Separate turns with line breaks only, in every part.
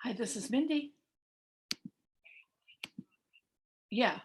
Hi, this is Mindy. Yeah.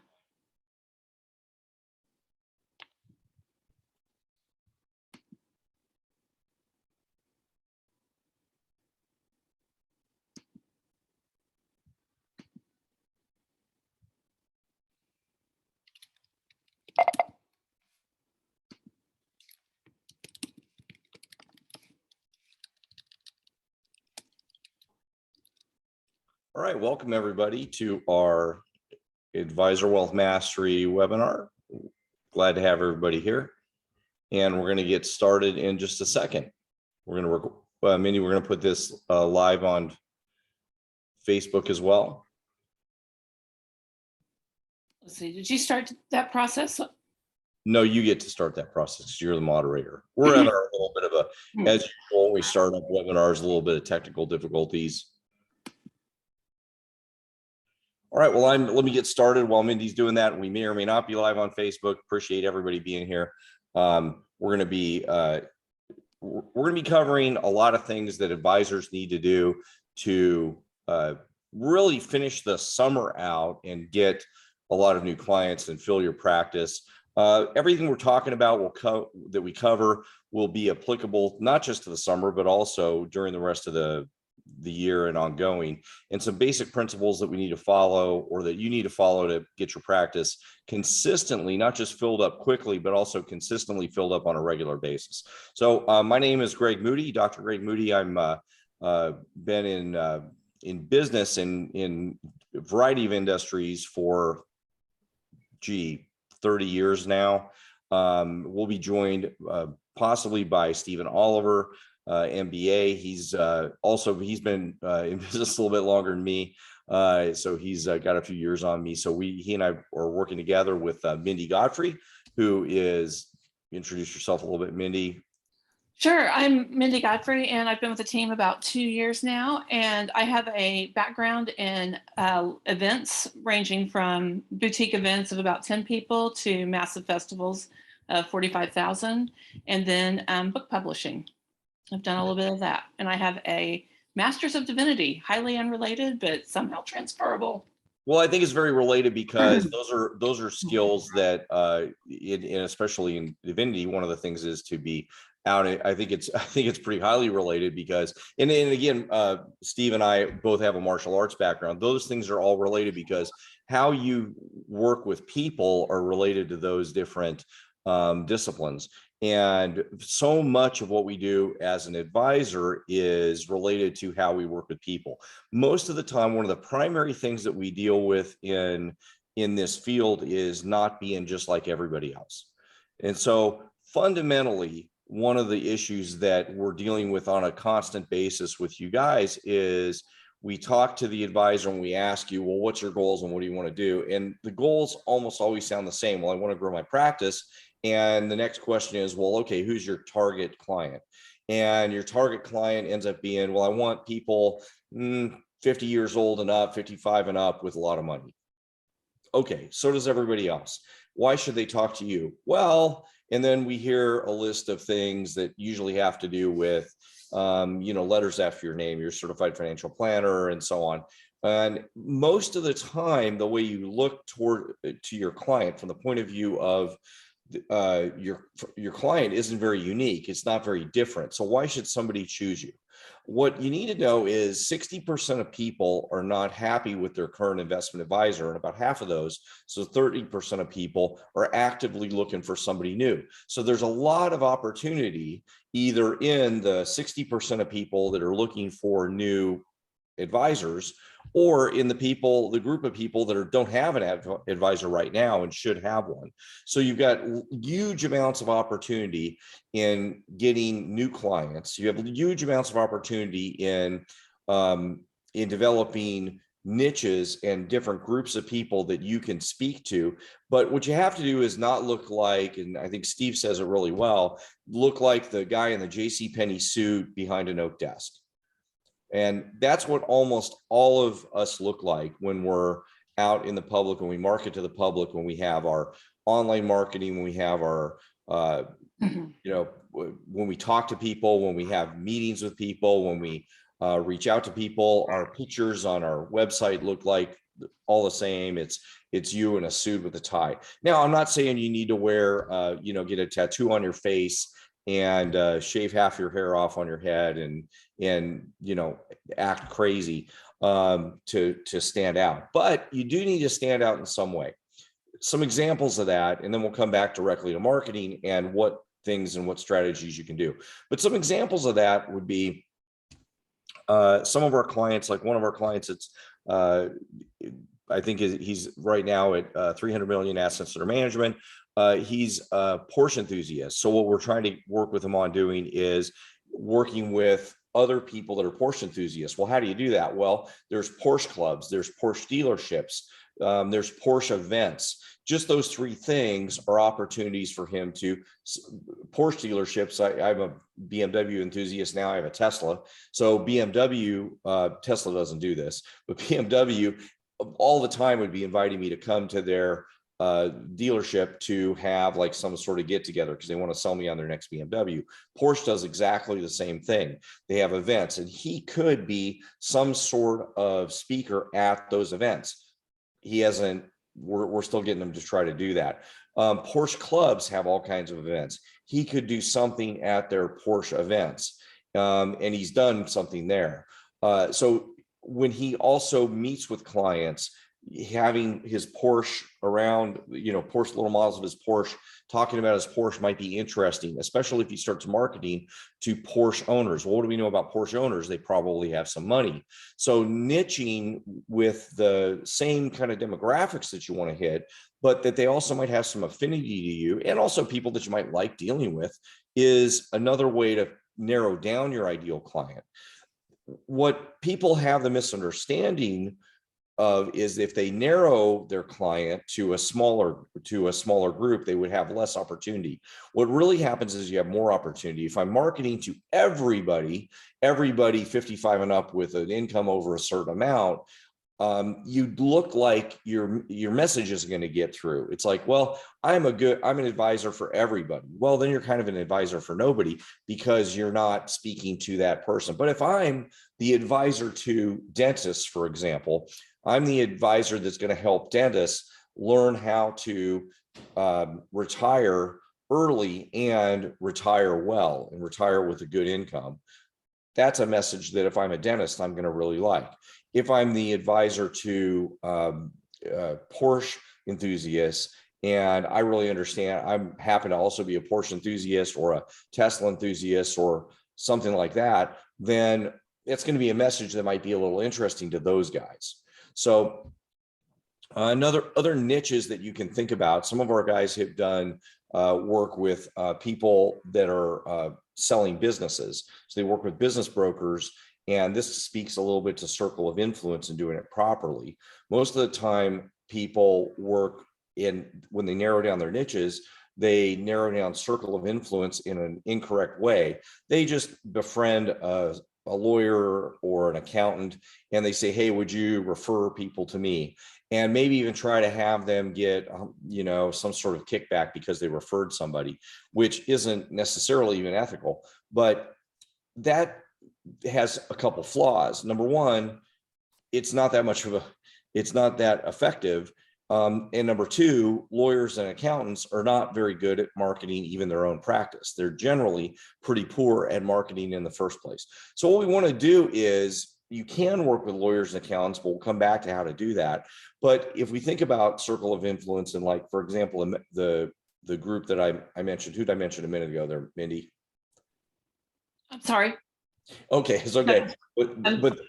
All right, welcome everybody to our Advisor Wealth Mastery webinar. Glad to have everybody here. And we're going to get started in just a second. We're going to work, Mindy, we're going to put this live on Facebook as well.
Let's see. Did you start that process?
No, you get to start that process. You're the moderator. We're having a little bit of a, as usual, when we start up webinars, a little bit of technical difficulties. All right, well, let me get started while Mindy's doing that. We may or may not be live on Facebook. Appreciate everybody being here. We're going to be covering a lot of things that advisors need to do to really finish the summer out and get a lot of new clients and fill your practice. Everything we're talking about that we cover will be applicable not just to the summer, but also during the rest of the year and ongoing, and some basic principles that we need to follow, or that you need to follow to get your practice consistently, not just filled up quickly, but also consistently filled up on a regular basis. So my name is Greg Moody, Dr. Greg Moody. I'm been in business in a variety of industries for 30 years now. We'll be joined possibly by Stephen Oliver, MBA. He's been in business a little bit longer than me, so he's got a few years on me. So he and I are working together with Mindy Godfrey, who is, introduce yourself a little bit, Mindy.
Sure. I'm Mindy Godfrey, and I've been with the team about 2 years now, and I have a background in events ranging from boutique events of about 10 people to massive festivals of 45,000, and then book publishing. I've done a little bit of that, and I have a Master's of Divinity, highly unrelated, but somehow transferable.
Well, I think it's very related because those are skills that, especially in divinity, one of the things is to be out. I think it's pretty highly related because, and again, Steve and I both have a martial arts background. Those things are all related because how you work with people are related to those different disciplines. And so much of what we do as an advisor is related to how we work with people. Most of the time, one of the primary things that we deal with in this field is not being just like everybody else. And so fundamentally, one of the issues that we're dealing with on a constant basis with you guys is we talk to the advisor and we ask you, well, what's your goals and what do you want to do? And the goals almost always sound the same. Well, I want to grow my practice. And the next question is, well, okay, who's your target client? And your target client ends up being, well, I want people 50 years old and up, 55 and up with a lot of money. Okay, so does everybody else. Why should they talk to you? Well, and then we hear a list of things that usually have to do with, letters after your name, your certified financial planner, and so on. And most of the time, the way you look to your client from the point of view of your client isn't very unique. It's not very different. So why should somebody choose you? What you need to know is 60% of people are not happy with their current investment advisor, and about half of those, so 30% of people, are actively looking for somebody new. So there's a lot of opportunity either in the 60% of people that are looking for new advisors, or in the group of people that don't have an advisor right now and should have one. So you've got huge amounts of opportunity in getting new clients. You have huge amounts of opportunity in developing niches and different groups of people that you can speak to. But what you have to do is not look like, and I think Steve says it really well, look like the guy in the JCPenney suit behind an oak desk. And that's what almost all of us look like when we're out in the public, when we market to the public, when we have our online marketing, when we have our, when we talk to people, when we have meetings with people, when we reach out to people. Our pictures on our website look like all the same. It's you in a suit with a tie. Now, I'm not saying you need to wear, get a tattoo on your face and shave half your hair off on your head and act crazy to stand out. But you do need to stand out in some way. Some examples of that, and then we'll come back directly to marketing and what things and what strategies you can do. But some examples of that would be some of our clients, like one of our clients, it's I think he's right now at 300 million assets under management. He's a Porsche enthusiast. So what we're trying to work with him on doing is working with other people that are Porsche enthusiasts. Well, how do you do that? Well, there's Porsche clubs, there's Porsche dealerships, there's Porsche events. Just those three things are opportunities for him to Porsche dealerships. I'm a BMW enthusiast now. I have a Tesla. So BMW, Tesla doesn't do this, but BMW all the time would be inviting me to come to their dealership to have like some sort of get together because they want to sell me on their next BMW. Porsche does exactly the same thing. They have events, and he could be some sort of speaker at those events. He hasn't. We're still getting him to try to do that. Porsche clubs have all kinds of events. He could do something at their Porsche events, and he's done something there. So when he also meets with clients, having his Porsche around, Porsche little models of his Porsche, talking about his Porsche might be interesting, especially if he starts marketing to Porsche owners. Well, what do we know about Porsche owners? They probably have some money. So niching with the same kind of demographics that you want to hit, but that they also might have some affinity to you, and also people that you might like dealing with, is another way to narrow down your ideal client. What people have the misunderstanding of is if they narrow their client to a smaller group, they would have less opportunity. What really happens is you have more opportunity. If I'm marketing to everybody 55 and up with an income over a certain amount, you look like your message isn't going to get through. It's like, well, I'm an advisor for everybody. Well, then you're kind of an advisor for nobody because you're not speaking to that person. But if I'm the advisor to dentists, for example, I'm the advisor that's going to help dentists learn how to retire early and retire well and retire with a good income. That's a message that if I'm a dentist, I'm going to really like. If I'm the advisor to Porsche enthusiasts, and I really understand, I'm happen to also be a Porsche enthusiast or a Tesla enthusiast or something like that, then it's going to be a message that might be a little interesting to those guys. So other niches that you can think about, some of our guys have done work with people that are selling businesses. So they work with business brokers, and this speaks a little bit to circle of influence and doing it properly. Most of the time people work when they narrow down their niches, they narrow down circle of influence in an incorrect way. They just befriend a lawyer or an accountant, and they say, hey, would you refer people to me? And maybe even try to have them get, some sort of kickback because they referred somebody, which isn't necessarily even ethical. But that has a couple flaws. Number one, it's not that effective. And number two, lawyers and accountants are not very good at marketing even their own practice. They're generally pretty poor at marketing in the first place. So what we want to do is, you can work with lawyers and accountants, but we'll come back to how to do that. But if we think about circle of influence, and like, for example, the group that I mentioned, who did I mention a minute ago there, Mindy?
I'm sorry.
Okay, it's okay. But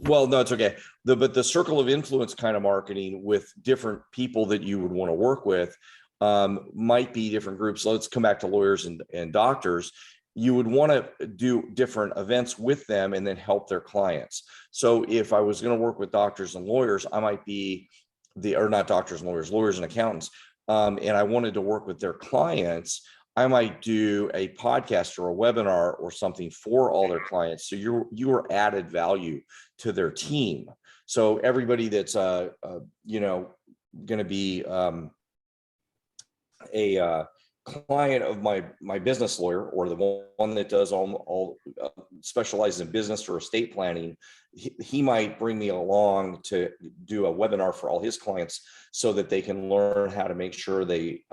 well, no, it's okay. But the circle of influence kind of marketing with different people that you would want to work with might be different groups. So let's come back to lawyers and doctors. You would want to do different events with them and then help their clients. So if I was going to work with doctors and lawyers, I might be not doctors and lawyers and accountants, and I wanted to work with their clients, I might do a podcast or a webinar or something for all their clients. So you are added value to their team. So everybody that's going to be a client of my business lawyer, or the one that does all specializes in business or estate planning, he might bring me along to do a webinar for all his clients so that they can learn how to make sure they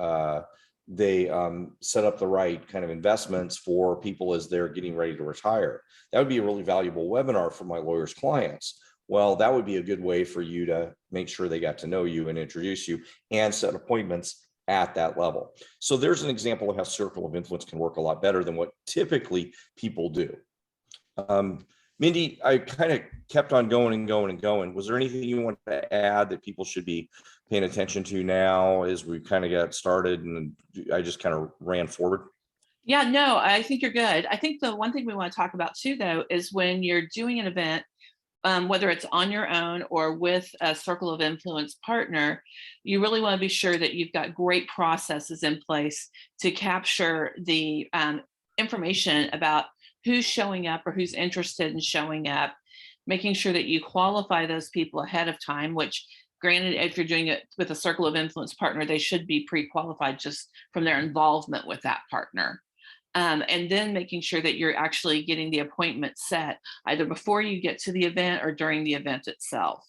set up the right kind of investments for people as they're getting ready to retire. That would be a really valuable webinar for my lawyer's clients. Well, that would be a good way for you to make sure they got to know you and introduce you and set appointments at that level. So there's an example of how circle of influence can work a lot better than what typically people do. Mindy, I kind of kept on going and going and going. Was there anything you want to add that people should be paying attention to now as we kind of got started and I just kind of ran forward?
Yeah, no, I think you're good. I think the one thing we want to talk about too, though, is when you're doing an event, whether it's on your own or with a circle of influence partner, you really want to be sure that you've got great processes in place to capture the information about who's showing up or who's interested in showing up, making sure that you qualify those people ahead of time, which granted, if you're doing it with a circle of influence partner, they should be pre-qualified just from their involvement with that partner. And then making sure that you're actually getting the appointment set either before you get to the event or during the event itself.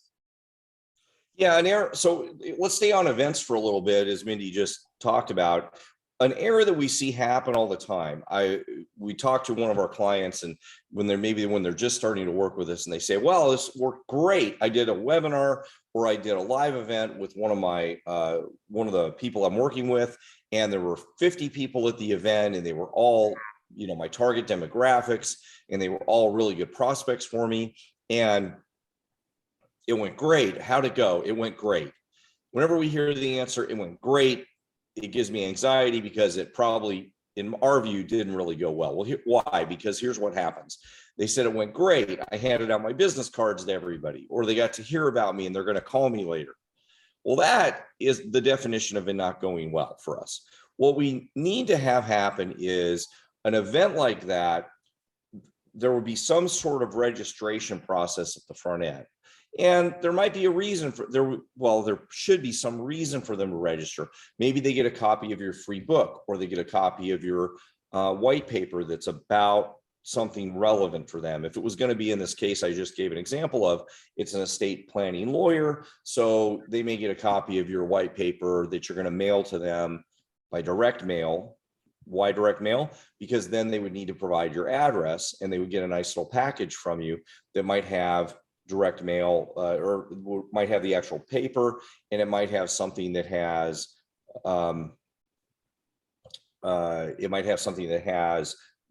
Yeah, so let's stay on events for a little bit, as Mindy just talked about. An error that we see happen all the time. We talked to one of our clients, and when they're just starting to work with us, and they say, "Well, this worked great. I did a webinar or I did a live event with one of the people I'm working with, and there were 50 people at the event, and they were all, my target demographics, and they were all really good prospects for me, and it went great. How'd it go? It went great." Whenever we hear the answer, "It went great," it gives me anxiety because it probably, in our view, didn't really go well. Well, why? Because here's what happens. They said it went great. I handed out my business cards to everybody, or they got to hear about me and they're going to call me later. Well, that is the definition of it not going well for us. What we need to have happen is an event like that. There will be some sort of registration process at the front end. And there might be a reason for there should be some reason for them to register. Maybe they get a copy of your free book, or they get a copy of your white paper that's about something relevant for them. If it was going to be, in this case I just gave an example of, it's an estate planning lawyer, so they may get a copy of your white paper that you're going to mail to them by direct mail. Why direct mail? Because then they would need to provide your address, and they would get a nice little package from you that might have direct mail, or might have the actual paper, and it might have something that has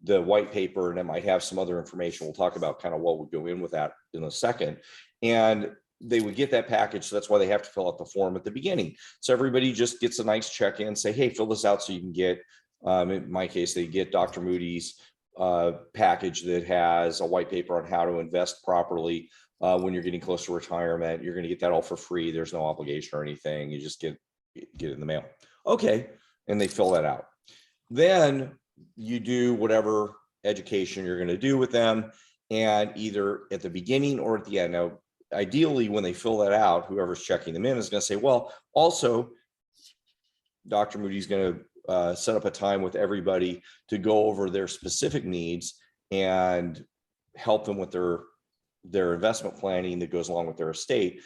the white paper, and it might have some other information. We'll talk about kind of what would go in with that in a second. And they would get that package. So that's why they have to fill out the form at the beginning. So everybody just gets a nice check-in, say, "Hey, fill this out so you can get," in my case, they get Dr. Moody's package that has a white paper on how to invest properly when you're getting close to retirement. You're going to get that all for free. There's no obligation or anything. You just get it in the mail. Okay. And they fill that out. Then you do whatever education you're going to do with them, and either at the beginning or at the end. Now, ideally, when they fill that out, whoever's checking them in is going to say, "Well, also, Dr. Moody's going to set up a time with everybody to go over their specific needs and help them with their investment planning that goes along with their estate."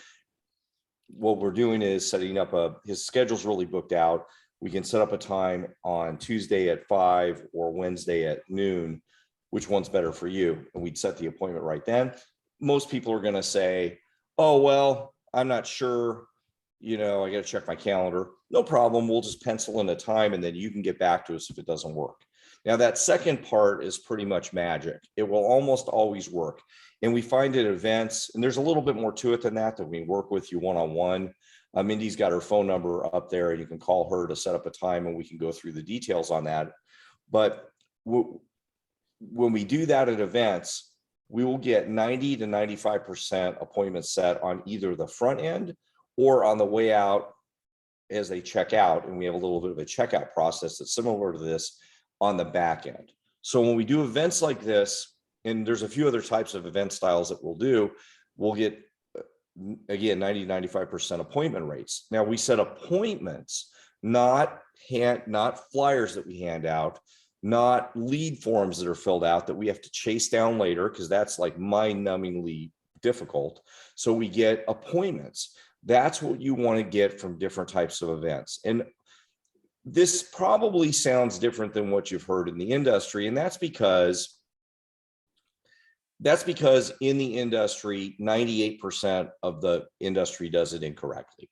What we're doing is setting up his schedule's really booked out. We can set up a time on Tuesday at 5 or Wednesday at noon. Which one's better for you? And we'd set the appointment right then. Most people are going to say, "Oh, well, I'm not sure. I got to check my calendar." No problem. We'll just pencil in a time, and then you can get back to us if it doesn't work. Now, that second part is pretty much magic. It will almost always work. And we find at events, and there's a little bit more to it than that we work with you one-on-one. Mindy's got her phone number up there, and you can call her to set up a time, and we can go through the details on that. But when we do that at events, we will get 90 to 95% appointments set on either the front end or on the way out as they check out. And we have a little bit of a checkout process that's similar to this on the back end. So when we do events like this, and there's a few other types of event styles that we'll get, again, 90 to 95% appointment rates. Now, we set appointments not flyers that we hand out, not lead forms that are filled out that we have to chase down later, because that's like mind-numbingly difficult. So we get appointments. That's what you want to get from different types of events. And this probably sounds different than what you've heard in the industry. And that's because in the industry, 98% of the industry does it incorrectly.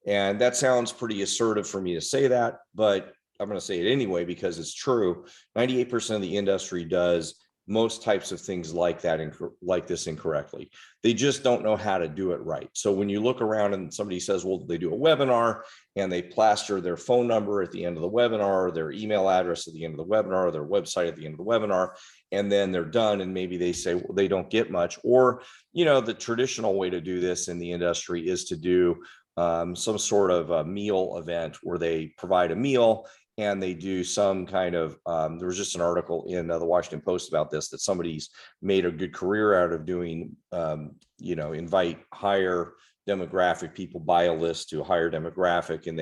And that sounds pretty assertive for me to say that, but I'm going to say it anyway because it's true. 98% of the industry does most types of things like that, like this incorrectly. They just don't know how to do it right. So when you look around and somebody says, well, they do a webinar and they plaster their phone number at the end of the webinar, their email address at the end of the webinar, their website at the end of the webinar, and then they're done. And maybe they say, well, they don't get much. Or, you know, the traditional way to do this in the industry is to do some sort of a meal event where they provide a meal and they do some kind of, there was just an article in the Washington Post about this, that somebody's made a good career out of doing, you know, invite higher demographic people, buy a list to a higher demographic. And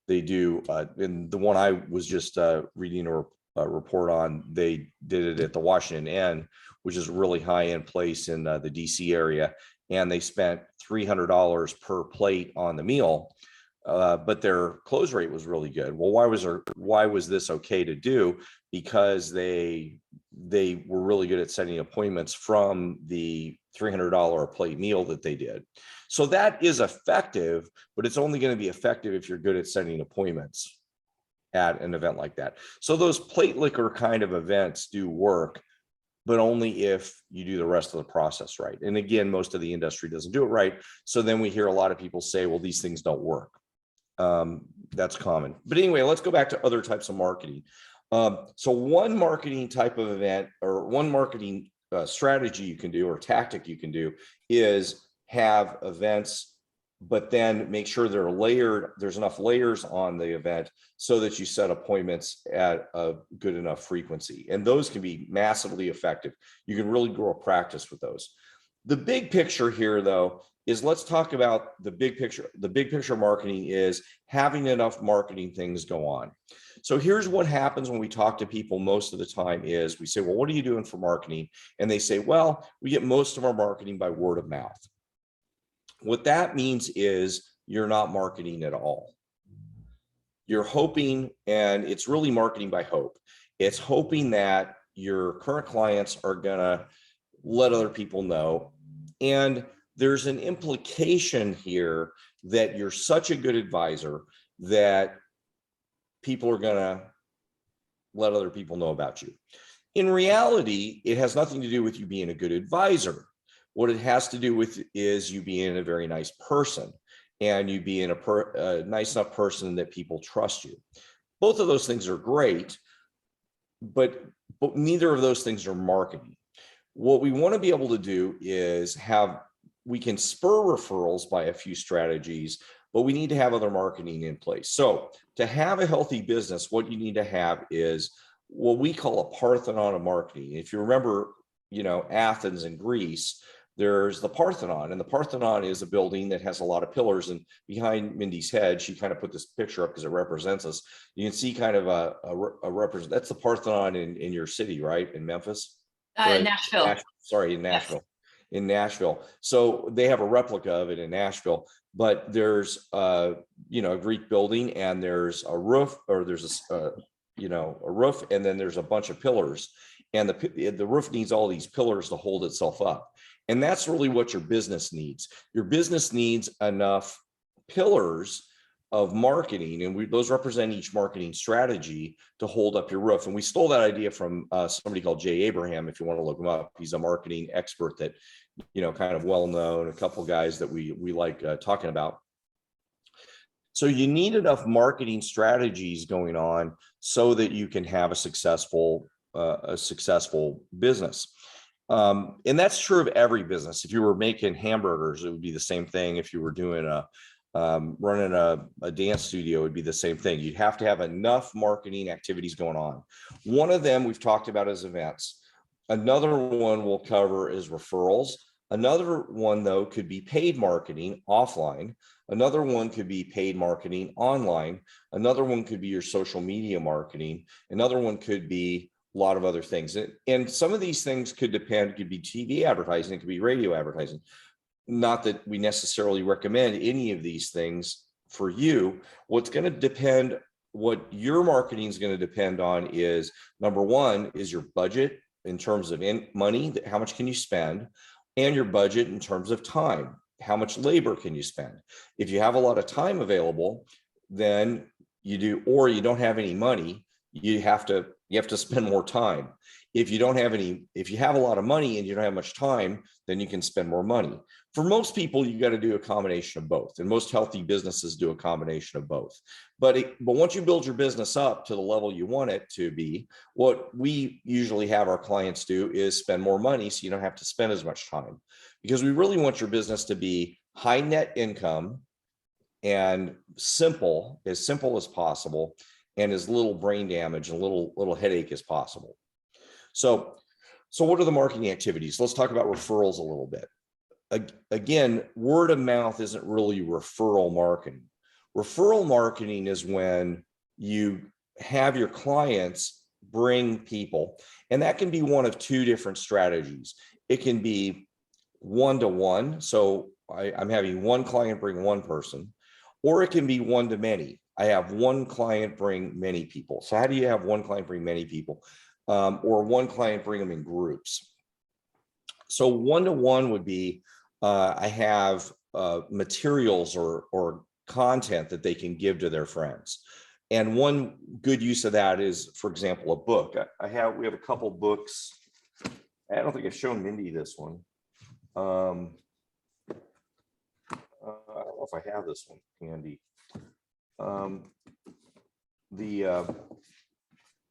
they do, and the one I was just reading a report on, they did it at the Washington Inn, which is a really high-end place in the DC area. And they spent $300 per plate on the meal, but their close rate was really good. Well, why was this okay to do? Because they were really good at setting appointments from the $300 a plate meal that they did. So that is effective, but it's only going to be effective if you're good at setting appointments at an event like that. So those plate liquor kind of events do work, but only if you do the rest of the process right. And again, most of the industry doesn't do it right. So then we hear a lot of people say, well, these things don't work. That's common. But anyway, let's go back to other types of marketing. So one marketing type of event, or one marketing strategy you can do, or tactic you can do, is have events, but then make sure they're layered. There's enough layers on the event so that you set appointments at a good enough frequency. And those can be massively effective. You can really grow a practice with those. The big picture here, though, is let's talk about the big picture. The big picture marketing is having enough marketing things go on. So here's what happens when we talk to people most of the time is we say, well, what are you doing for marketing? And they say, well, we get most of our marketing by word of mouth. What that means is you're not marketing at all. You're hoping, and it's really marketing by hope. It's hoping that your current clients are going to let other people know. And there's an implication here that you're such a good advisor that people are going to let other people know about you. In reality, it has nothing to do with you being a good advisor. What it has to do with is you being a very nice person, and you being a nice enough person that people trust you. Both of those things are great, but neither of those things are marketing. What we want to be able to do is we can spur referrals by a few strategies, but we need to have other marketing in place. So to have a healthy business, what you need to have is what we call a Parthenon of marketing. If you remember, you know, Athens and Greece, there's the Parthenon, and the Parthenon is a building that has a lot of pillars. And behind Mindy's head, she kind of put this picture up because it represents us. You can see kind of a represent. That's the Parthenon in your city, right? In Memphis,
In Nashville.
In Nashville.
Yes.
In Nashville. So they have a replica of it in Nashville. But there's you know, a Greek building, and there's a roof, or there's a roof, and then there's a bunch of pillars, and the roof needs all these pillars to hold itself up. And that's really what your business needs. Your business needs enough pillars of marketing, and those represent each marketing strategy to hold up your roof. And we stole that idea from somebody called Jay Abraham. If you want to look him up, he's a marketing expert that, you know, kind of well known, a couple of guys that we like talking about. So you need enough marketing strategies going on so that you can have a successful business. And that's true of every business. If you were making hamburgers, it would be the same thing. If you were doing running a dance studio, it would be the same thing. You'd have to have enough marketing activities going on. One of them we've talked about is events. Another one we'll cover is referrals. Another one, though, could be paid marketing offline. Another one could be paid marketing online. Another one could be your social media marketing. Another one could be a lot of other things. And some of these things could depend, could be TV advertising, it could be radio advertising. Not that we necessarily recommend any of these things for you. What's going to depend, what your marketing is going to depend on is, number one, is your budget in terms of money, how much can you spend, and your budget in terms of time, how much labor can you spend. If you have a lot of time available, then you do, or you don't have any money, you have to spend more time. If you don't have any, if you have a lot of money and you don't have much time, then you can spend more money. For most people, you got to do a combination of both, and most healthy businesses do a combination of both. But once you build your business up to the level you want it to be, what we usually have our clients do is spend more money so you don't have to spend as much time, because we really want your business to be high net income and simple as possible, and as little brain damage and little headache as possible. So what are the marketing activities? Let's talk about referrals a little bit. Again, word of mouth isn't really referral marketing. Referral marketing is when you have your clients bring people, and that can be one of two different strategies. It can be one-to-one. So I'm having one client bring one person, or it can be one-to-many. I have one client bring many people. So how do you have one client bring many people? Or one client bring them in groups? So one-to-one would be, I have materials or content that they can give to their friends. And one good use of that is, for example, a book. We have a couple books. I don't think I've shown Mindy this one. I don't know if I have this one handy.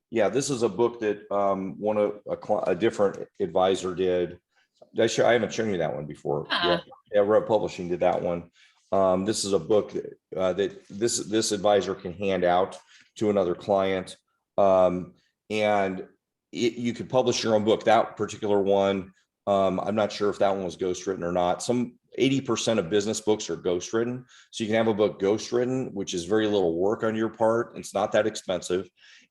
Yeah, this is a book that a different advisor did. I haven't shown you that one before. Yeah, Red Publishing did that one. This is a book that this advisor can hand out to another client, and you could publish your own book. That particular one, I'm not sure if that one was ghostwritten or not. 80% of business books are ghostwritten, so you can have a book ghostwritten, which is very little work on your part. It's not that expensive,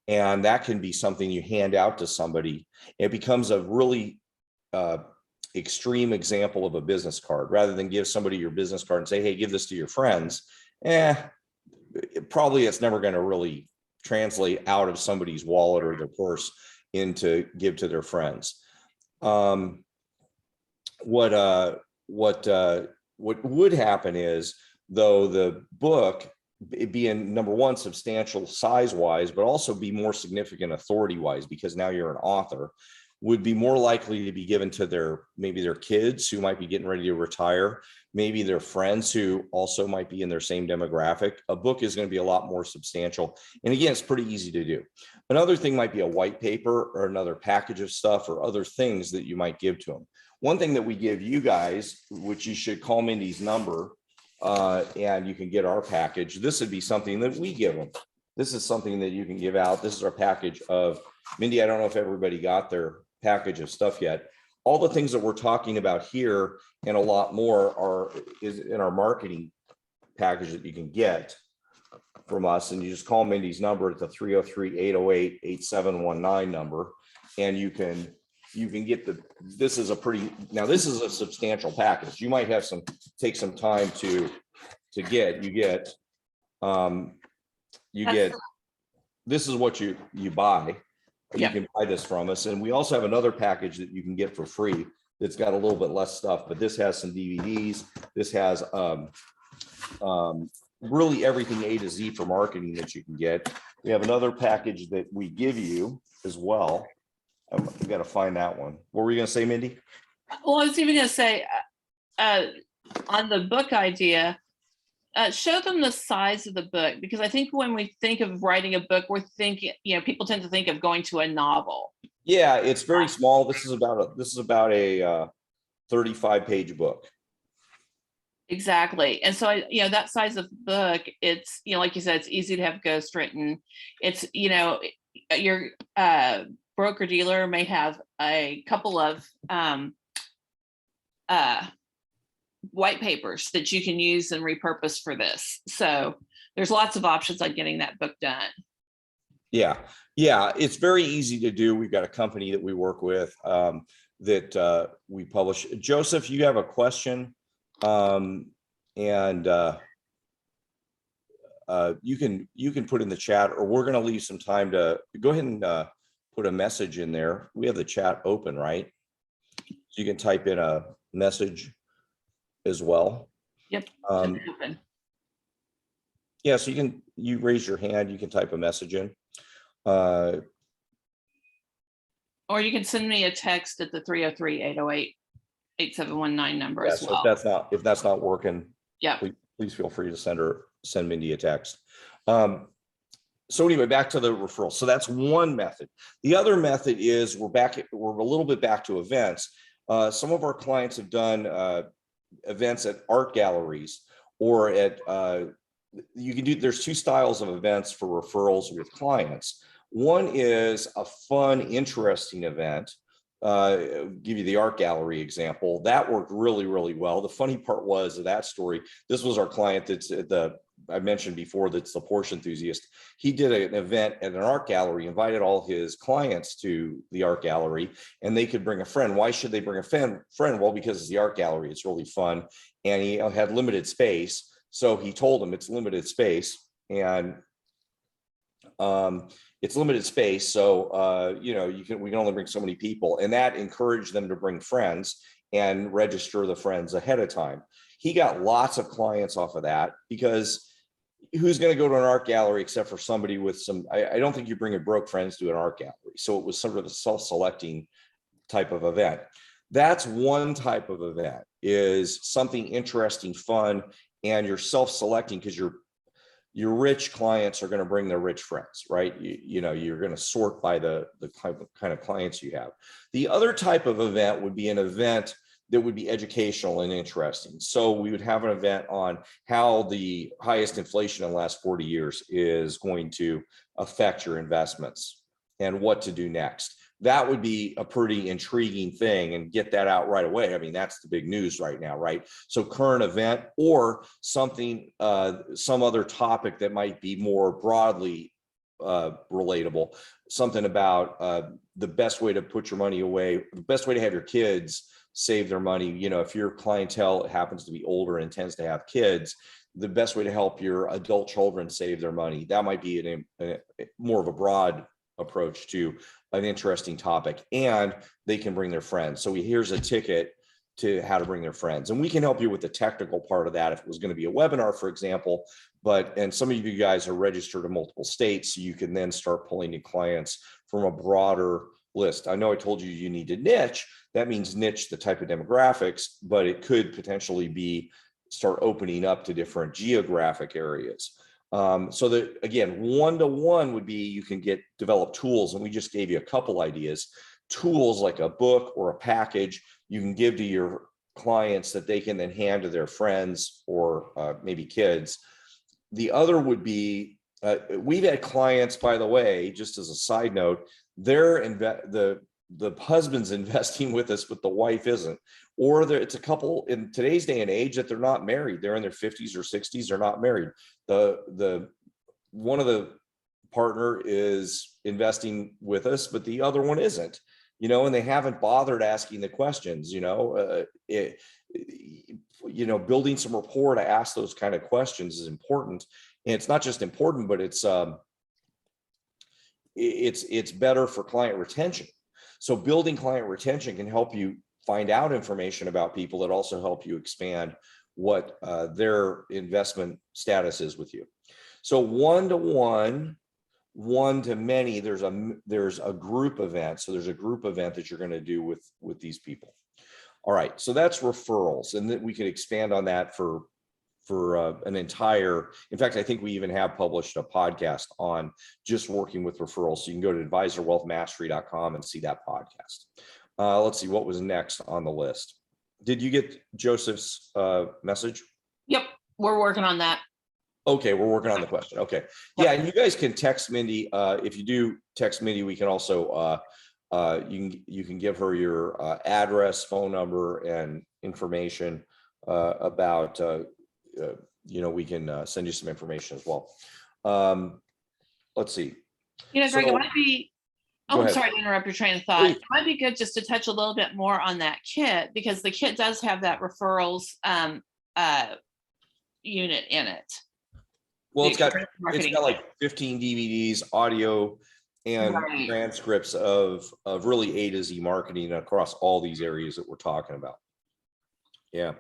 and that can be something you hand out to somebody. It becomes a really extreme example of a business card, rather than give somebody your business card and say, hey, give this to your friends. Probably it's never going to really translate out of somebody's wallet or their purse into give to their friends. What would happen is, though, the book being, number one, substantial size wise, but also be more significant authority wise, because now you're an author, would be more likely to be given to maybe their kids who might be getting ready to retire, maybe their friends who also might be in their same demographic. A book is going to be a lot more substantial. And again, it's pretty easy to do. Another thing might be a white paper or another package of stuff or other things that you might give to them. One thing that we give you guys, which you should call Mindy's number, and you can get our package. This would be something that we give them. This is something that you can give out. This is our package of, Mindy, I don't know if everybody got their package of stuff yet. All the things that we're talking about here and a lot more is in our marketing package that you can get from us. And you just call Mindy's number at the 303-808-8719 number, and you can get this is a substantial package. You might have take some time to get. This is what you buy. You can buy this from us. And we also have another package that you can get for free that's got a little bit less stuff, but this has some DVDs. This has really everything A to Z for marketing that you can get. We have another package that we give you as well. We got to find that one. What were you going to say, Mindy?
Well, I was even going to say on the book idea, show them the size of the book, because I think when we think of writing a book, we're thinking, people tend to think of going to a novel.
Yeah, it's very small. This is about a 35-page book.
Exactly. And so, that size of book, it's, like you said, it's easy to have ghostwritten. It's, your broker dealer may have a couple of white papers that you can use and repurpose for this. So there's lots of options on getting that book done.
Yeah, it's very easy to do. We've got a company that we work with that we publish. Joseph, you have a question, and you can put in the chat, or we're going to leave some time to go ahead and put a message in there. We have the chat open, right? So you can type in a message as well.
Yep.
Open. Yeah, so you raise your hand, you can type a message in.
Or you can send me a text at the 303-808-8719 number as well.
If that's not working,
yeah,
please feel free to send Mindy a text. So anyway, back to the referral. So that's one method. The other method is we're a little bit back to events. Some of our clients have done events at art galleries or at there's two styles of events for referrals with clients. One is a fun, interesting event. Give you the art gallery example. That worked really, really well. The funny part was of that story, this was our client I mentioned before, that's the Porsche enthusiast. He did an event at an art gallery, invited all his clients to the art gallery, and they could bring a friend. Why should they bring a friend? Well, because it's the art gallery. It's really fun. And he had limited space. So he told them it's limited space, and it's limited space. So, we can only bring so many people, and that encouraged them to bring friends and register the friends ahead of time. He got lots of clients off of that, because who's going to go to an art gallery except for somebody with some, I don't think you bring a broke friends to an art gallery. So it was sort of a self-selecting type of event. That's one type of event, is something interesting, fun, and you're self-selecting because your rich clients are going to bring their rich friends, right? You're going to sort by the kind of clients you have. The other type of event would be an event that would be educational and interesting. So we would have an event on how the highest inflation in the last 40 years is going to affect your investments and what to do next. That would be a pretty intriguing thing, and get that out right away. I mean, that's the big news right now, right? So current event, or something, some other topic that might be more broadly relatable, something about the best way to put your money away, the best way to have your kids save their money. If your clientele happens to be older and tends to have kids, the best way to help your adult children save their money. That might be more of a broad approach to an interesting topic, and they can bring their friends. So here's a ticket to how to bring their friends, and we can help you with the technical part of that if it was going to be a webinar, for example. And some of you guys are registered in multiple states, so you can then start pulling in clients from a broader list. I know I told you you need to niche. That means niche the type of demographics, but it could potentially start opening up to different geographic areas. So that, again, one-to-one would be, you can develop tools, and we just gave you a couple ideas. Tools like a book or a package you can give to your clients that they can then hand to their friends or maybe kids. The other would be, we've had clients, by the way, just as a side note, the husband's investing with us, but the wife isn't. Or it's a couple in today's day and age that they're not married. They're in their 50s or 60s. They're not married. One of the partner is investing with us, but the other one isn't. And they haven't bothered asking the questions. Building some rapport to ask those kind of questions is important. And it's not just important, but it's better for client retention. So building client retention can help you find out information about people that also help you expand what their investment status is with you. So one-to-one, one-to-many, there's a group event. So there's a group event that you're going to do with these people. All right, so that's referrals, and then we could expand on that for an entire, in fact, I think we even have published a podcast on just working with referrals. So you can go to advisorwealthmastery.com and see that podcast. Let's see what was next on the list. Did you get Joseph's message?
Yep, we're working on that.
Okay, we're working on the question. Okay. Yeah, and you guys can text Mindy. If you do text Mindy, we can also, you can give her your address, phone number, and information about, we can send you some information as well. Let's see.
Greg, it
So,
might be,
go
I'm
ahead.
sorry to interrupt your train of thought.
Please.
It might be good just to touch a little bit more on that kit, because the kit does have that referrals unit in it.
Well, it's got
Marketing
like 15 DVDs, audio, and
Right.
transcripts of really A to Z marketing across all these areas that we're talking about. Yeah.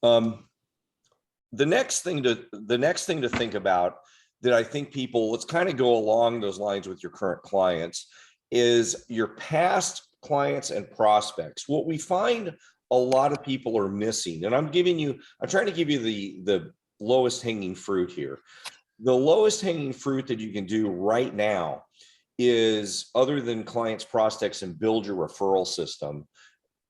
The next thing to think about that I think people, let's kind of go along those lines with your current clients, is your past clients and prospects. What we find a lot of people are missing, and I'm trying to give you the lowest hanging fruit here. The lowest hanging fruit that you can do right now is, other than clients, prospects, and build your referral system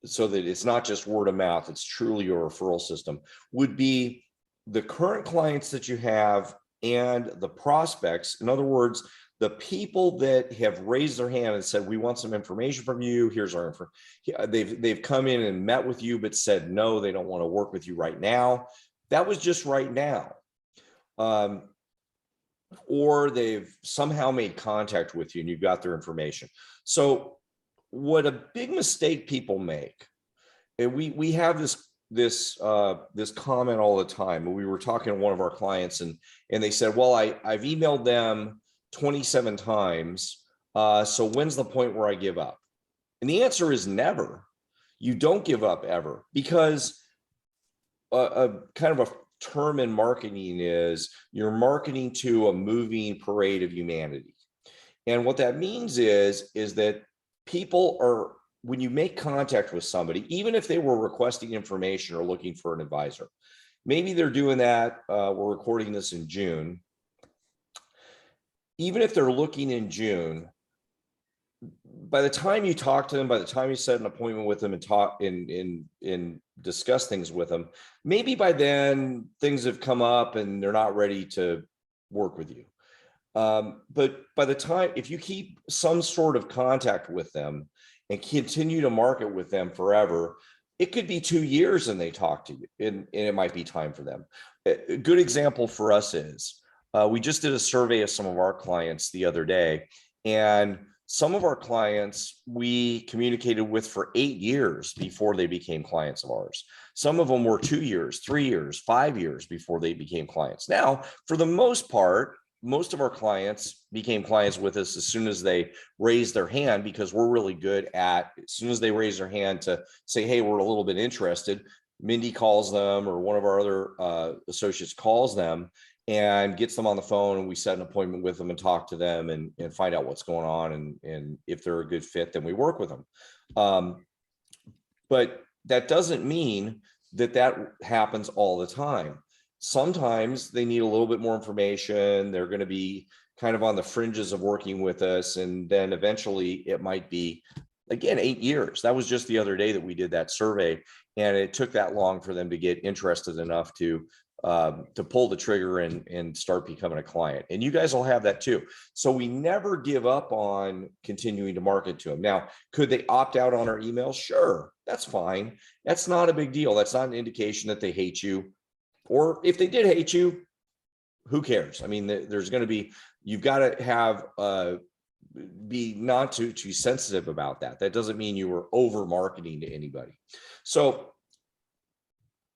so that it's not just word of mouth, it's truly your referral system, would be the current clients that you have and the prospects. In other words, the people that have raised their hand and said, we want some information from you, here's our info. They've come in and met with you, but said, no, they don't want to work with you right now. That was just right now. Or they've somehow made contact with you and you've got their information. So what a big mistake people make, and we have this comment all the time. And we were talking to one of our clients, and they said, well, I've emailed them 27 times. So when's the point where I give up? And the answer is never. You don't give up ever, because a kind of a term in marketing is you're marketing to a moving parade of humanity. And what that means is that people are, when you make contact with somebody, even if they were requesting information or looking for an advisor, maybe they're doing that. We're recording this in June. Even if they're looking in June, by the time you talk to them, by the time you set an appointment with them and talk and discuss things with them, maybe by then things have come up and they're not ready to work with you. But by the time, if you keep some sort of contact with them and continue to market with them forever, it could be 2 years and they talk to you, and it might be time for them. A good example for us is we just did a survey of some of our clients the other day, and some of our clients we communicated with for 8 years before they became clients of ours. Some of them were 2 years, 3 years, 5 years before they became clients. Now, for the most part, most of our clients became clients with us as soon as they raised their hand, because we're really good at, as soon as they raise their hand to say, hey, we're a little bit interested, Mindy calls them, or one of our other associates calls them and gets them on the phone, and we set an appointment with them and talk to them and find out what's going on. And if they're a good fit, then we work with them. But that doesn't mean that happens all the time. Sometimes they need a little bit more information. They're going to be kind of on the fringes of working with us. And then eventually it might be, again, 8 years. That was just the other day that we did that survey. And it took that long for them to get interested enough to pull the trigger and start becoming a client. And you guys will have that too. So we never give up on continuing to market to them. Now, could they opt out on our email? Sure, that's fine. That's not a big deal. That's not an indication that they hate you. Or if they did hate you, who cares? I mean, there's going to be, you've got to have, be not too sensitive about that. That doesn't mean you were over marketing to anybody. So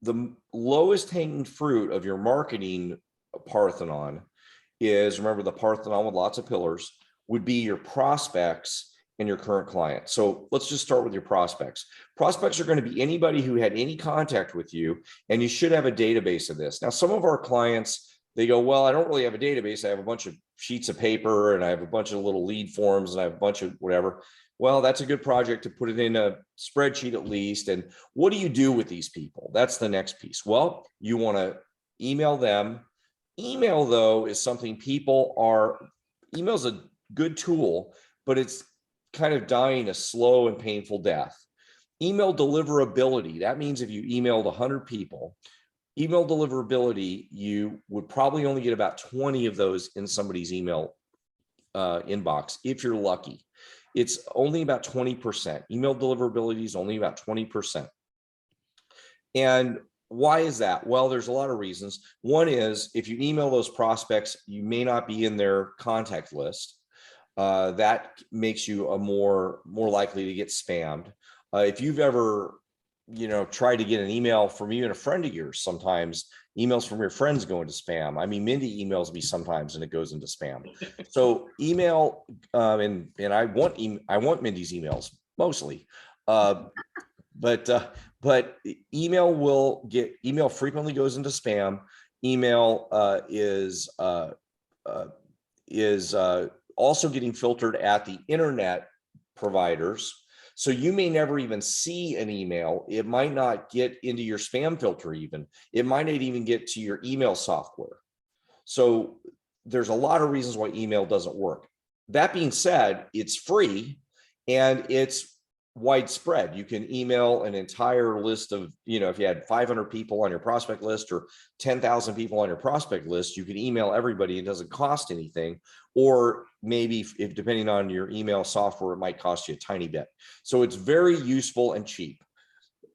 the lowest hanging fruit of your marketing Parthenon is, remember the Parthenon with lots of pillars, would be your prospects and your current clients. So let's just start with your prospects. Prospects are going to be anybody who had any contact with you, and you should have a database of this. Now, some of our clients, they go, well, I don't really have a database. I have a bunch of sheets of paper and I have a bunch of little lead forms and I have a bunch of whatever. Well, that's a good project to put it in a spreadsheet at least. And what do you do with these people? That's the next piece. Well, you want to email them. Email, though, is something email's a good tool, but it's kind of dying a slow and painful death. Email deliverability. That means if you emailed 100 people, email deliverability, you would probably only get about 20 of those in somebody's email inbox, if you're lucky. It's only about 20%. Email deliverability is only about 20%. And why is that? Well, there's a lot of reasons. One is if you email those prospects, you may not be in their contact list. That makes you a more likely to get spammed. If you've ever, tried to get an email from even a friend of yours, sometimes emails from your friends go into spam. I mean, Mindy emails me sometimes and it goes into spam. So email, and I want Mindy's emails mostly, but email frequently goes into spam. Email is also getting filtered at the internet providers. So you may never even see an email. It might not get into your spam filter even. It might not even get to your email software. So there's a lot of reasons why email doesn't work. That being said, it's free and it's widespread. You can email an entire list of, if you had 500 people on your prospect list or 10,000 people on your prospect list, you can email everybody. It doesn't cost anything. Or maybe if depending on your email software, it might cost you a tiny bit. So it's very useful and cheap.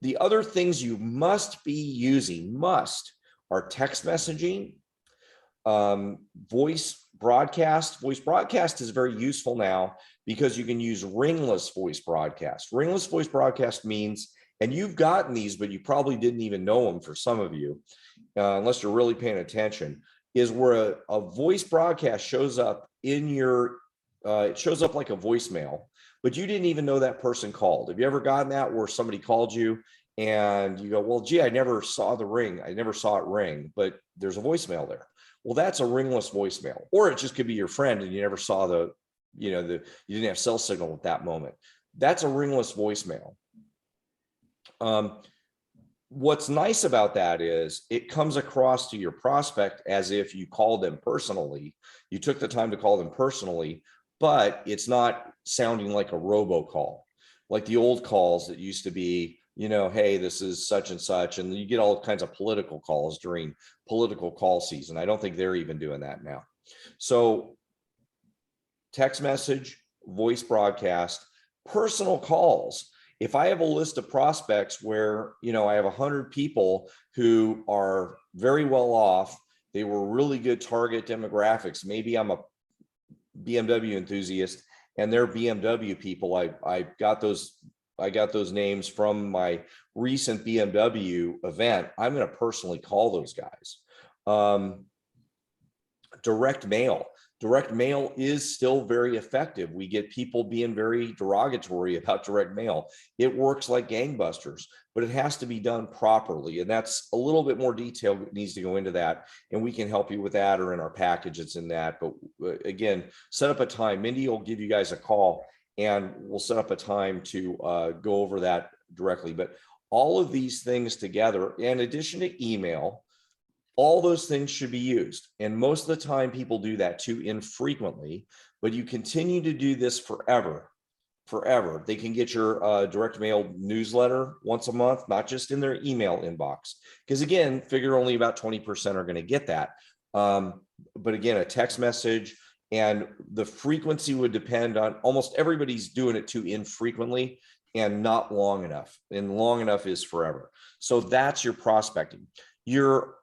The other things you must be using are text messaging, voice broadcast. Voice broadcast is very useful now because you can use ringless voice broadcast. Ringless voice broadcast means, and you've gotten these, but you probably didn't even know them for some of you, unless you're really paying attention, is where a voice broadcast shows up in your, it shows up like a voicemail, but you didn't even know that person called. Have you ever gotten that where somebody called you and you go, well, gee, I never saw the ring. I never saw it ring, but there's a voicemail there. Well, that's a ringless voicemail, or it just could be your friend and you never saw you didn't have cell signal at that moment. That's a ringless voicemail. What's nice about that is it comes across to your prospect as if you called them personally. You took the time to call them personally, but it's not sounding like a robocall, like the old calls that used to be, hey, this is such and such, and you get all kinds of political calls during political call season. I don't think they're even doing that now. So text message, voice broadcast, personal calls. If I have a list of prospects where, I have 100 people who are very well off, they were really good target demographics. Maybe I'm a BMW enthusiast and they're BMW people. I got those names from my recent BMW event. I'm going to personally call those guys. Direct mail is still very effective. We get people being very derogatory about direct mail. It works like gangbusters, but it has to be done properly. And that's a little bit more detail that needs to go into that. And we can help you with that, or in our package, it's in that. But again, set up a time. Mindy will give you guys a call and we'll set up a time to go over that directly. But all of these things together, in addition to email, all those things should be used. And most of the time people do that too infrequently, but you continue to do this forever. They can get your direct mail newsletter once a month, not just in their email inbox. Because again, figure only about 20% are going to get that. But again, a text message, and the frequency would depend on, almost everybody's doing it too infrequently and not long enough. And long enough is forever. So that's your prospecting. You're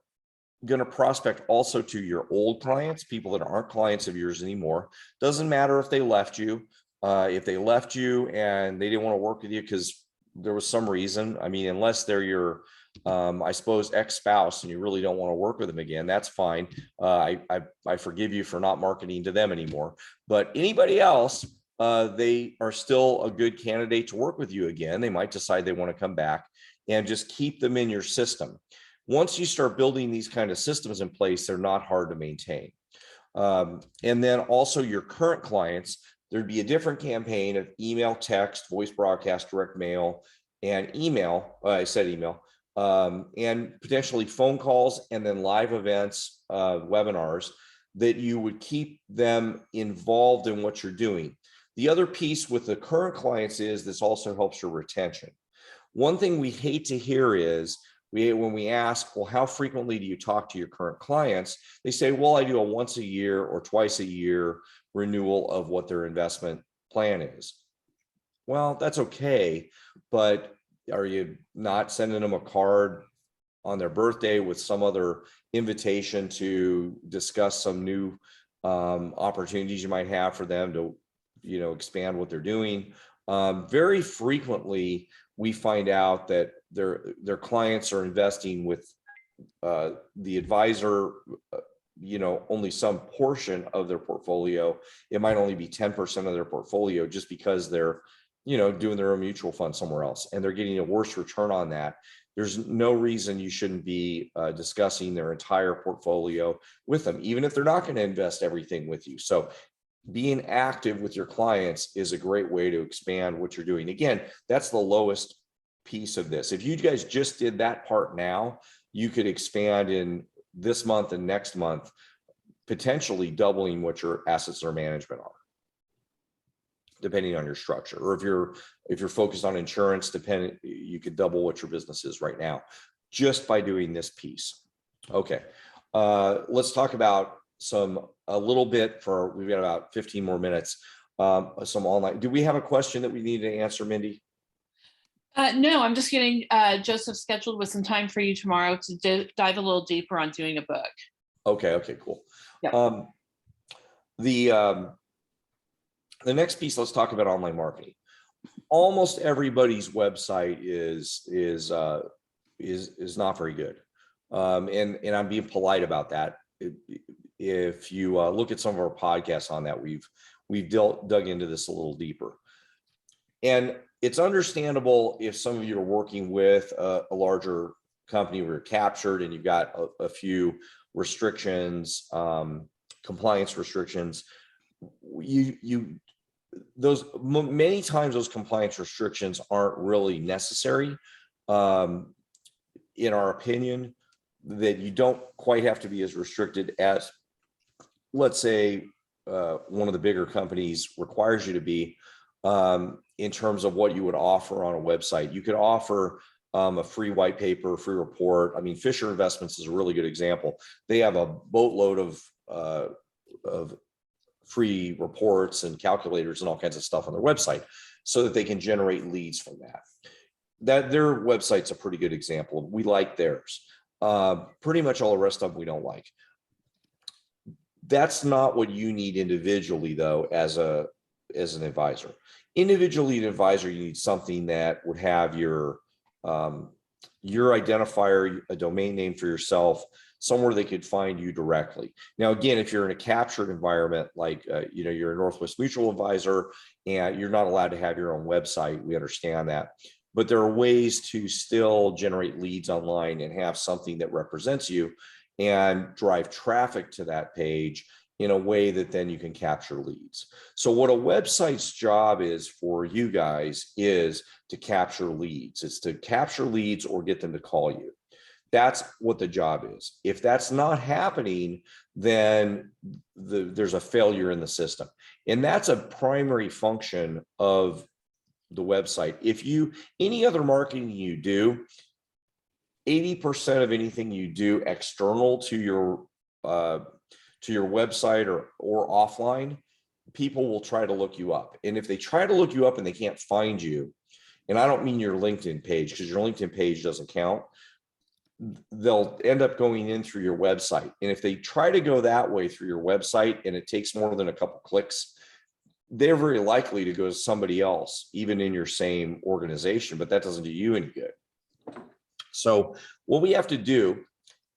going to prospect also to your old clients, people that aren't clients of yours anymore. Doesn't matter if they left you. If they left you and they didn't want to work with you because there was some reason, I mean, unless they're your, I suppose, ex-spouse and you really don't want to work with them again, that's fine. I forgive you for not marketing to them anymore. But anybody else, they are still a good candidate to work with you again. They might decide they want to come back, and just keep them in your system. Once you start building these kind of systems in place, they're not hard to maintain. And then also your current clients, there'd be a different campaign of email, text, voice broadcast, direct mail, and email. I said email, and potentially phone calls, and then live events, webinars, that you would keep them involved in what you're doing. The other piece with the current clients is this also helps your retention. One thing we hate to hear is, when we ask, well, how frequently do you talk to your current clients? They say, well, I do a once a year or twice a year renewal of what their investment plan is. Well, that's okay, but Are you not sending them a card on their birthday with some other invitation to discuss some new opportunities you might have for them to, expand what they're doing? Very frequently, we find out that their clients are investing with the advisor, only some portion of their portfolio. It might only be 10% of their portfolio, just because they're, doing their own mutual fund somewhere else, and they're getting a worse return on that. There's no reason you shouldn't be discussing their entire portfolio with them, even if they're not going to invest everything with you. So being active with your clients is a great way to expand what you're doing. Again, that's the lowest piece of this. If you guys just did that part now, you could expand in this month and next month, potentially doubling what your assets under management are, depending on your structure. Or if you're focused on insurance, you could double what your business is right now just by doing this piece. Okay, let's talk about we've got about 15 more minutes, some online. Do we have a question that we need to answer, Mindy?
No, I'm just getting Joseph scheduled with some time for you tomorrow to dive a little deeper on doing a book.
Okay, cool.
Yeah.
The next piece, let's talk about online marketing. Almost everybody's website is not very good, and I'm being polite about that. If you look at some of our podcasts on that, we've dug into this a little deeper, and it's understandable if some of you are working with a larger company where you're captured and you've got a few restrictions, compliance restrictions. Many times those compliance restrictions aren't really necessary, in our opinion, that you don't quite have to be as restricted as, let's say, one of the bigger companies requires you to be, in terms of what you would offer on a website. You could offer a free white paper, free report. I mean, Fisher Investments is a really good example. They have a boatload of free reports and calculators and all kinds of stuff on their website, so that they can generate leads from that. Their website's a pretty good example. We like theirs. Pretty much all the rest of them we don't like. That's not what you need individually, though, as an advisor. Individually, an advisor, you need something that would have your identifier, a domain name for yourself, somewhere they could find you directly. Now, again, if you're in a captured environment, like you're a Northwest Mutual advisor and you're not allowed to have your own website, we understand that. But there are ways to still generate leads online and have something that represents you and drive traffic to that page in a way that then you can capture leads. So what a website's job is for you guys is to capture leads. It's to capture leads or get them to call you. That's what the job is. If that's not happening, then there's a failure in the system. And that's a primary function of the website. Any other marketing you do, 80% of anything you do external to your website or offline, people will try to look you up. And if they try to look you up and they can't find you, and I don't mean your LinkedIn page, because your LinkedIn page doesn't count, they'll end up going in through your website. And if they try to go that way through your website and it takes more than a couple clicks, they're very likely to go to somebody else, even in your same organization, but that doesn't do you any good. So what we have to do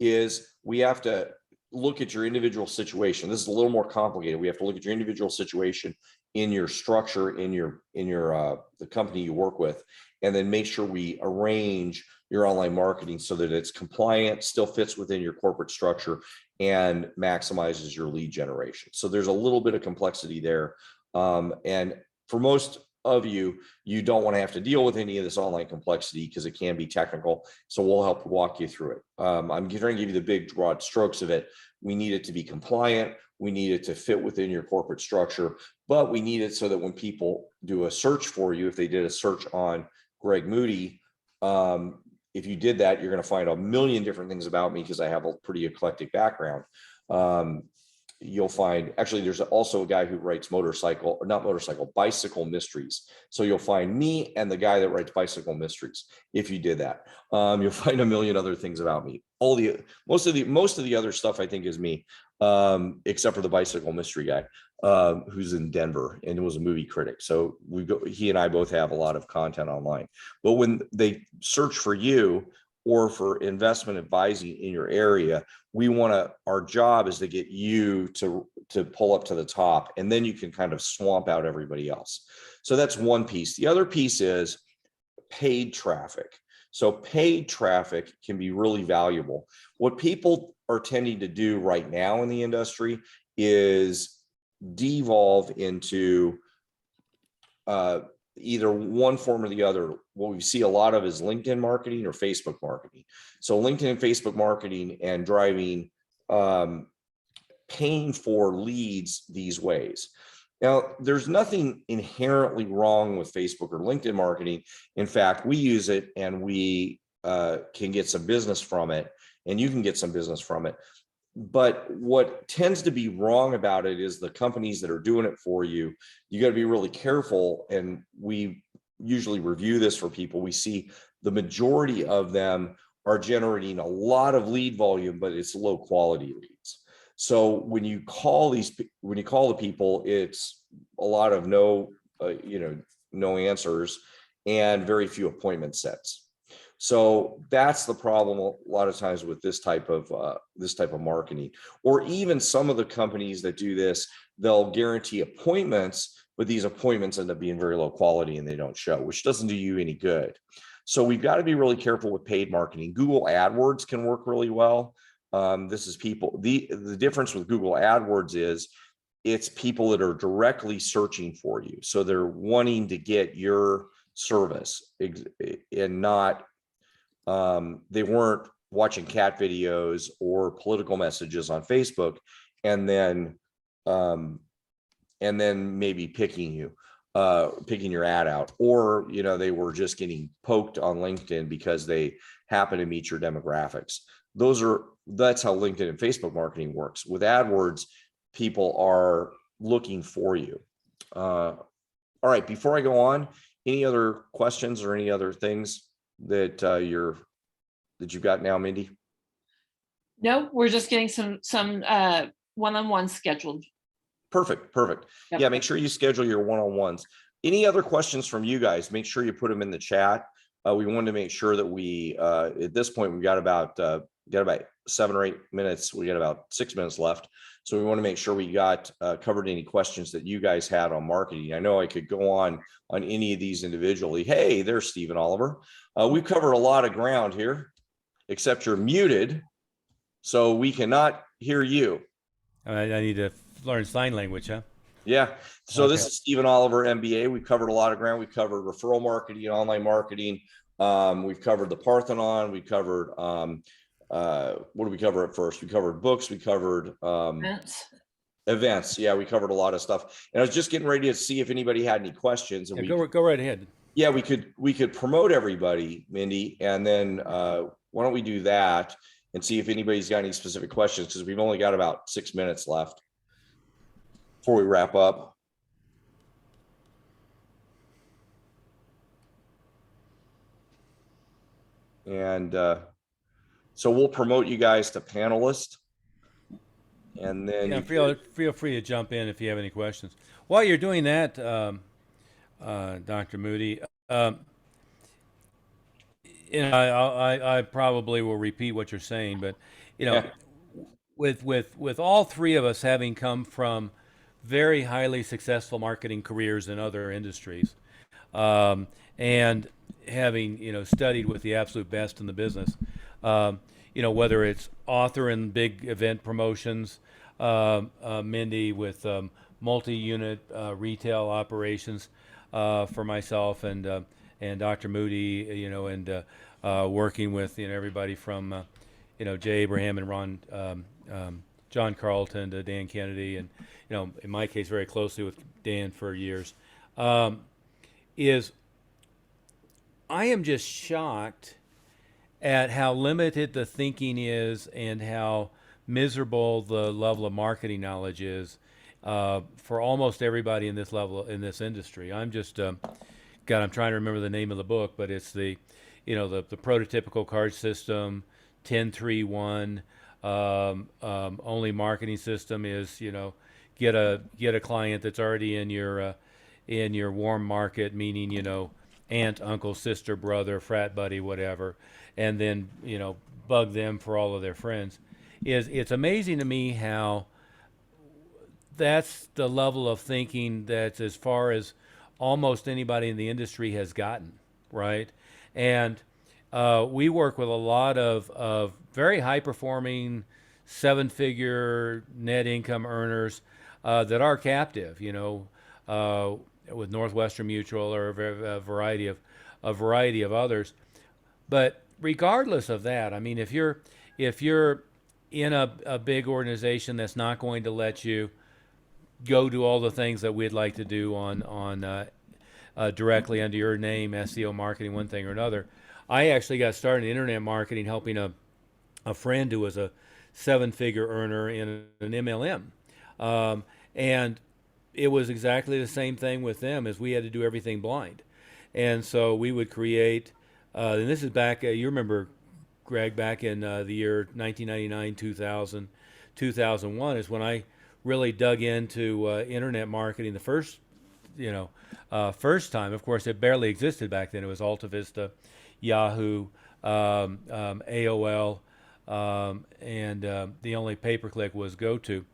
is we have to look at your individual situation. This is a little more complicated. We have to look at your individual situation in your structure, in the company you work with, and then make sure we arrange your online marketing so that it's compliant, still fits within your corporate structure, and maximizes your lead generation. So there's a little bit of complexity there. And for most of you, you don't want to have to deal with any of this online complexity because it can be technical. So we'll help walk you through it. I'm trying to give you the big broad strokes of it. We need it to be compliant. We need it to fit within your corporate structure, but we need it so that when people do a search for you, if they did a search on Greg Moody, if you did that, you're going to find a million different things about me because I have a pretty eclectic background. you'll find, actually, there's also a guy who writes bicycle mysteries. So you'll find me and the guy that writes bicycle mysteries. If you did that, you'll find a million other things about me. Most of the other stuff I think is me, except for the bicycle mystery guy, who's in Denver and was a movie critic. So he and I both have a lot of content online. But when they search for you or for investment advising in your area, our job is to get you to pull up to the top, and then you can kind of swamp out everybody else. So that's one piece. The other piece is paid traffic. So paid traffic can be really valuable. What people are tending to do right now in the industry is devolve into either one form or the other. What we see a lot of is LinkedIn marketing or Facebook marketing. So LinkedIn and Facebook marketing and driving, paying for leads these ways. Now, there's nothing inherently wrong with Facebook or LinkedIn marketing. In fact, we use it and we can get some business from it, and you can get some business from it. But what tends to be wrong about it is the companies that are doing it for you. You got to be really careful. And we usually review this for people. We see the majority of them are generating a lot of lead volume, but it's low quality leads. So when you call the people, it's a lot of no answers and very few appointment sets. So that's the problem a lot of times with this type of marketing. Or even some of the companies that do this, they'll guarantee appointments, but these appointments end up being very low quality and they don't show, which doesn't do you any good. So we've got to be really careful with paid marketing. Google AdWords can work really well. This is people. The difference with Google AdWords is it's people that are directly searching for you. So they're wanting to get your service and not, they weren't watching cat videos or political messages on Facebook and then maybe picking your ad out, or, they were just getting poked on LinkedIn because they happen to meet your demographics. That's how LinkedIn and Facebook marketing works. With AdWords, people are looking for you. All right, before I go on, any other questions or any other things that you've got now, Mindy?
No, we're just getting some one-on-ones scheduled.
Perfect. Yep. Yeah, make sure you schedule your one-on-ones. Any other questions from you guys? Make sure you put them in the chat. We wanted to make sure that we, at this point, we got about 7 or 8 minutes. We got about 6 minutes left. So we want to make sure we got covered any questions that you guys had on marketing. I know I could go on any of these individually. Hey, there's Stephen Oliver. We've covered a lot of ground here, except you're muted, so we cannot hear you.
I need to learn sign language, huh?
Yeah. So
Okay.
This is Stephen Oliver, MBA. We've covered a lot of ground. We've covered referral marketing, online marketing. We've covered the Parthenon. We covered, what did we cover at first? We covered books. We covered events. Yeah, we covered a lot of stuff. And I was just getting ready to see if anybody had any questions. And
go right ahead.
Yeah, we could promote everybody, Mindy, and then why don't we do that and see if anybody's got any specific questions, because we've only got about 6 minutes left before we wrap up. And so we'll promote you guys to panelists, and then
feel free to jump in if you have any questions. While you're doing that, Dr. Moody, I probably will repeat what you're saying, but with all three of us having come from very highly successful marketing careers in other industries, and having studied with the absolute best in the business, whether it's author in big event promotions, Mindy with multi-unit retail operations for myself, and Dr. Moody, and working with everybody from Jay Abraham and Ron, John Carlton to Dan Kennedy, and in my case very closely with Dan for years, is I am just shocked at how limited the thinking is and how miserable the level of marketing knowledge is for almost everybody in this industry. I'm just I'm trying to remember the name of the book, but it's the prototypical card system, 10-3-1. Only marketing system is get a client that's already in your warm market, meaning aunt, uncle, sister, brother, frat buddy, whatever, and then bug them for all of their friends. It's amazing to me how that's the level of thinking that's as far as almost anybody in the industry has gotten, right? And we work with a lot of very high performing 7-figure net income earners that are captive, with Northwestern Mutual or a variety of others. But regardless of that, I mean, if you're in a big organization that's not going to let you go do all the things that we'd like to do on directly under your name, SEO marketing, one thing or another. I actually got started in internet marketing helping a friend who was a 7-figure earner in an MLM. And it was exactly the same thing with them, as we had to do everything blind. And so we would create, and this is back, you remember, Greg, back in the year 1999, 2000, 2001 is when I really dug into internet marketing the first time. Of course, it barely existed back then. It was Alta Vista, Yahoo, AOL, and the only pay-per-click was GoTo.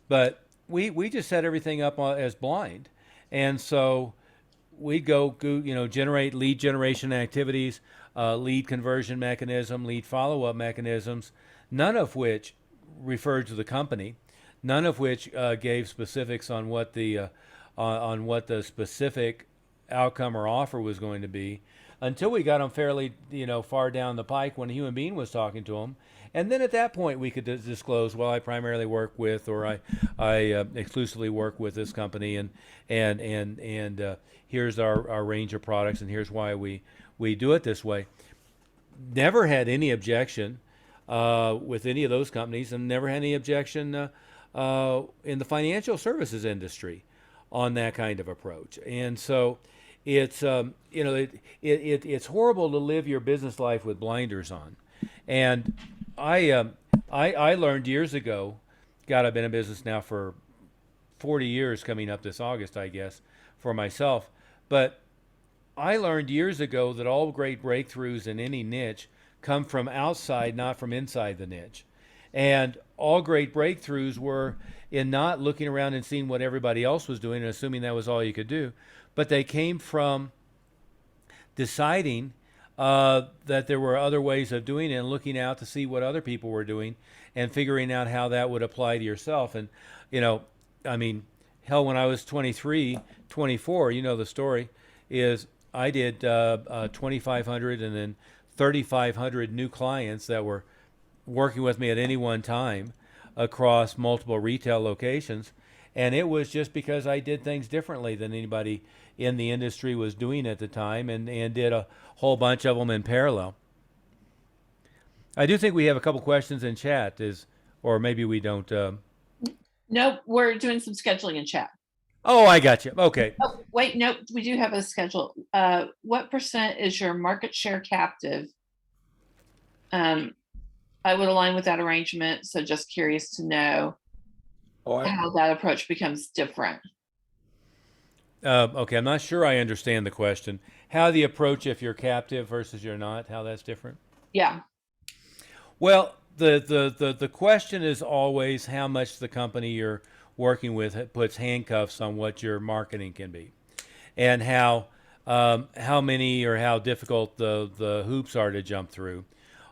But we just set everything up as blind. And so we'd go generate lead generation activities, lead conversion mechanism, lead follow-up mechanisms, none of which referred to the company, none of which gave specifics on what the specific outcome or offer was going to be, until we got them fairly far down the pike when a human being was talking to them. And then at that point we could disclose, well, I primarily work with, or I exclusively work with this company, and here's our range of products, and here's why we do it this way. Never had any objection with any of those companies, and never had any objection in the financial services industry on that kind of approach. And so it's it's horrible to live your business life with blinders on. And I learned years ago, God, I've been in business now for 40 years, coming up this August, I guess, for myself. But I learned years ago that all great breakthroughs in any niche come from outside, not from inside the niche. And all great breakthroughs were in not looking around and seeing what everybody else was doing and assuming that was all you could do, but they came from deciding that there were other ways of doing it and looking out to see what other people were doing and figuring out how that would apply to yourself. And, I mean, hell, when I was 23, 24, the story is I did 2,500 and then 3,500 new clients that were working with me at any one time across multiple retail locations. And it was just because I did things differently than anybody in the industry was doing at the time, and did a whole bunch of them in parallel. I do think we have a couple questions in chat, or maybe we don't.
Nope, we're doing some scheduling in chat.
Oh, I got you. Okay.
Oh, wait, nope, we do have a schedule. What % is your market share captive? I would align with that arrangement. So just curious to know how that approach becomes different.
Okay, I'm not sure I understand the question. How the approach if you're captive versus you're not, how that's different?
Yeah.
Well, the question is always how much the company you're working with puts handcuffs on what your marketing can be, and how many or how difficult the hoops are to jump through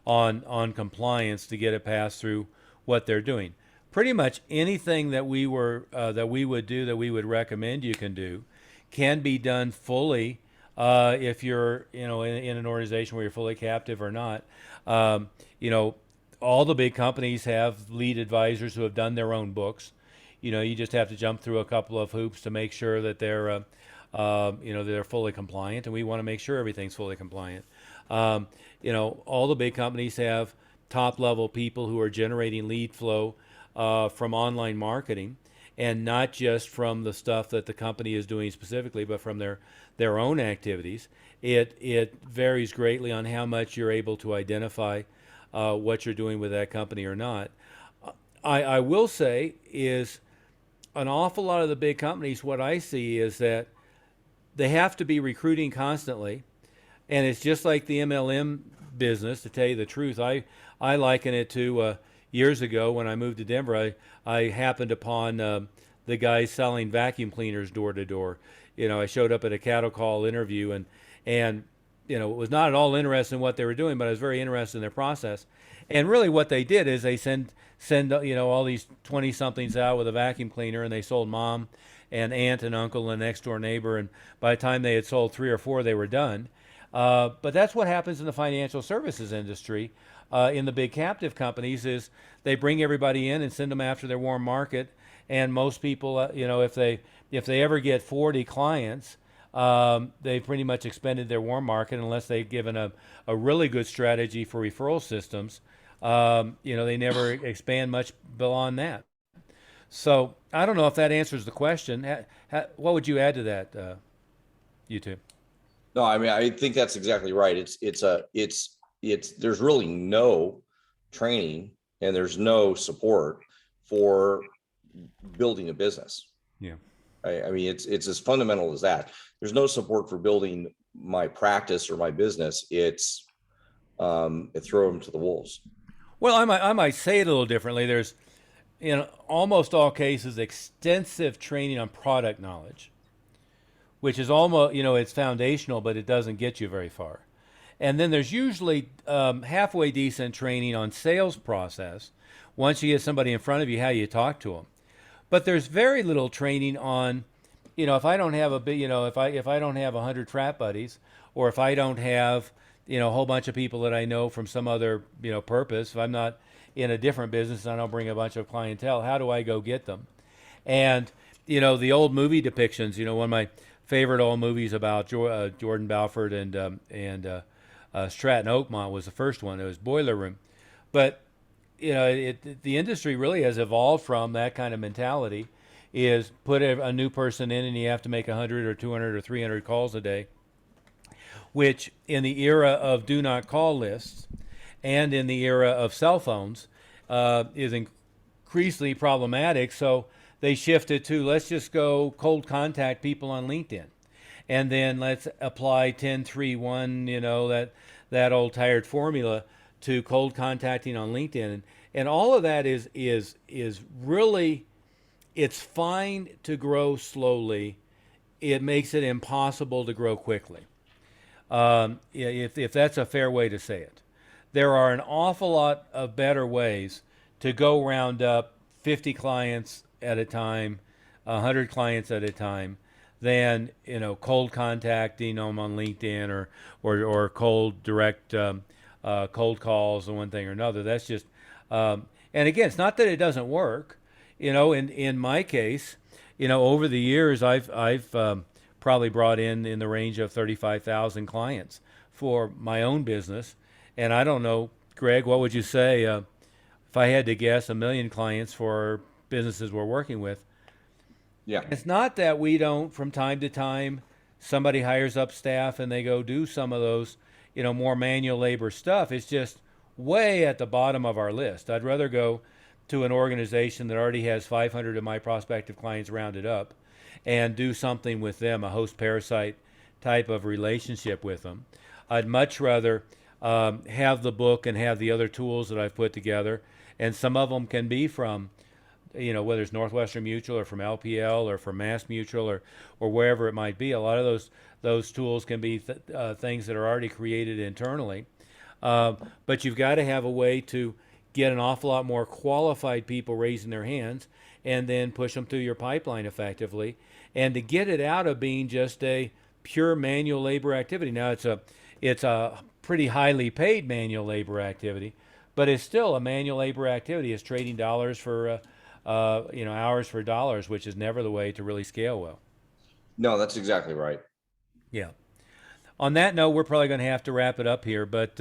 on compliance to get it passed through what they're doing. Pretty much anything that we would recommend you can do can be done fully if you're in an organization where you're fully captive or not. All the big companies have lead advisors who have done their own books. You just have to jump through a couple of hoops to make sure that they're they're fully compliant, and we want to make sure everything's fully compliant. All the big companies have top level people who are generating lead flow from online marketing, and not just from the stuff that the company is doing specifically, but from their own activities. It varies greatly on how much you're able to identify what you're doing with that company or not. I will say is an awful lot of the big companies, what I see is that they have to be recruiting constantly. And it's just like the MLM business, to tell you the truth. I liken it to years ago when I moved to Denver. I happened upon the guys selling vacuum cleaners door to door. I showed up at a cattle call interview, and was not at all interested in what they were doing, but I was very interested in their process. And really what they did is they send all these 20 somethings out with a vacuum cleaner, and they sold mom and aunt and uncle and next door neighbor, and by the time they had sold 3 or 4, they were done. But that's what happens in the financial services industry. In the big captive companies, is they bring everybody in and send them after their warm market. And most people, if they ever get 40 clients, they've pretty much expended their warm market, unless they've given a really good strategy for referral systems. They never expand much beyond that. So I don't know if that answers the question. What would you add to that, you two?
No, I mean, I think that's exactly right. There's really no training and there's no support for building a business.
Yeah.
I mean, it's as fundamental as that. There's no support for building my practice or my business. It's throw them to the wolves. Well,
I might say it a little differently. There's, in almost all cases, extensive training on product knowledge, which is almost, it's foundational, but it doesn't get you very far. And then there's usually halfway decent training on sales process. Once you get somebody in front of you, how you talk to them. But there's very little training on, if I don't have if I don't have 100 frat buddies, or if I don't have, a whole bunch of people that I know from some other, purpose, if I'm not in a different business and I don't bring a bunch of clientele, how do I go get them? And, the old movie depictions, one of my favorite old movies about Jordan Belfort and Stratton Oakmont was the first one. It was Boiler Room. But, the industry really has evolved from that kind of mentality, is put a new person in and you have to make 100 or 200 or 300 calls a day, which in the era of do not call lists and in the era of cell phones is increasingly problematic. So they shifted to, let's just go cold contact people on LinkedIn. And then let's apply 10-3-1, that old tired formula to cold contacting on LinkedIn. And all of that is really, it's fine to grow slowly. It makes it impossible to grow quickly. If that's a fair way to say it. There are an awful lot of better ways to go round up 50 clients at a time, 100 clients at a time, than cold contacting them on LinkedIn or cold direct cold calls and one thing or another. That's just and again, it's not that it doesn't work. In my case, over the years I've probably brought in the range of 35,000 clients for my own business. And I don't know, Greg, what would you say if I had to guess 1 million clients for businesses we're working with?
Yeah.
It's not that we don't, from time to time, somebody hires up staff and they go do some of those, more manual labor stuff. It's just way at the bottom of our list. I'd rather go to an organization that already has 500 of my prospective clients rounded up and do something with them, a host-parasite type of relationship with them. I'd much rather have the book and have the other tools that I've put together, and some of them can be from, whether it's Northwestern Mutual or from LPL or from Mass Mutual or wherever it might be. A lot of those tools can be things that are already created internally. But you've got to have a way to get an awful lot more qualified people raising their hands and then push them through your pipeline effectively, and to get it out of being just a pure manual labor activity. Now it's a pretty highly paid manual labor activity, but it's still a manual labor activity. It's trading dollars for hours for dollars, which is never the way to really scale well.
No, that's exactly right.
Yeah. On that note, we're probably going to have to wrap it up here, but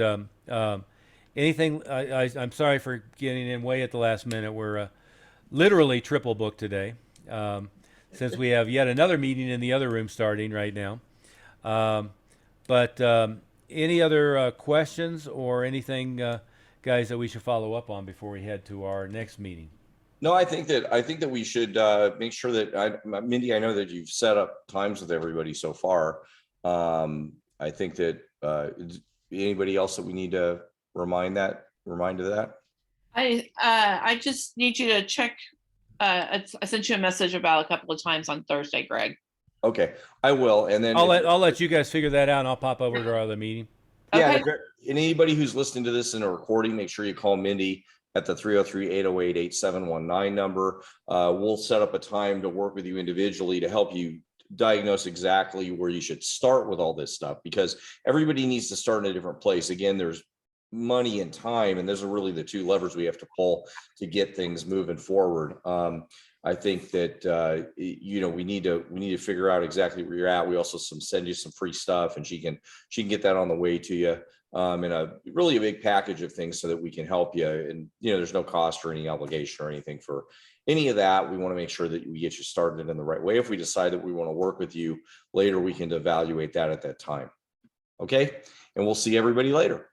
anything, I'm sorry for getting in way at the last minute. We're literally triple booked today, since we have yet another meeting in the other room starting right now. But any other questions or anything, guys, that we should follow up on before we head to our next meeting?
No, I think that we should make sure that Mindy, I know that you've set up times with everybody so far. I think that anybody else that we need to remind of that.
I just need you to check. I sent you a message about a couple of times on Thursday, Greg.
Okay, I will, and then
I'll let you guys figure that out, and I'll pop over to our other meeting.
Yeah,
Okay.
and anybody who's listening to this in a recording, make sure you call Mindy at the 303-808-8719 number. We'll set up a time to work with you individually to help you diagnose exactly where you should start with all this stuff, because everybody needs to start in a different place. Again, there's money and time, and those are really the two levers we have to pull to get things moving forward. I think that we need to figure out exactly where you're at. We also send you some free stuff, and she can get that on the way to you, in a really a big package of things so that we can help you. And there's no cost or any obligation or anything for any of that. We want to make sure that we get you started in the right way. If we decide that we want to work with you later, we can evaluate that at that time. Okay, and we'll see everybody later.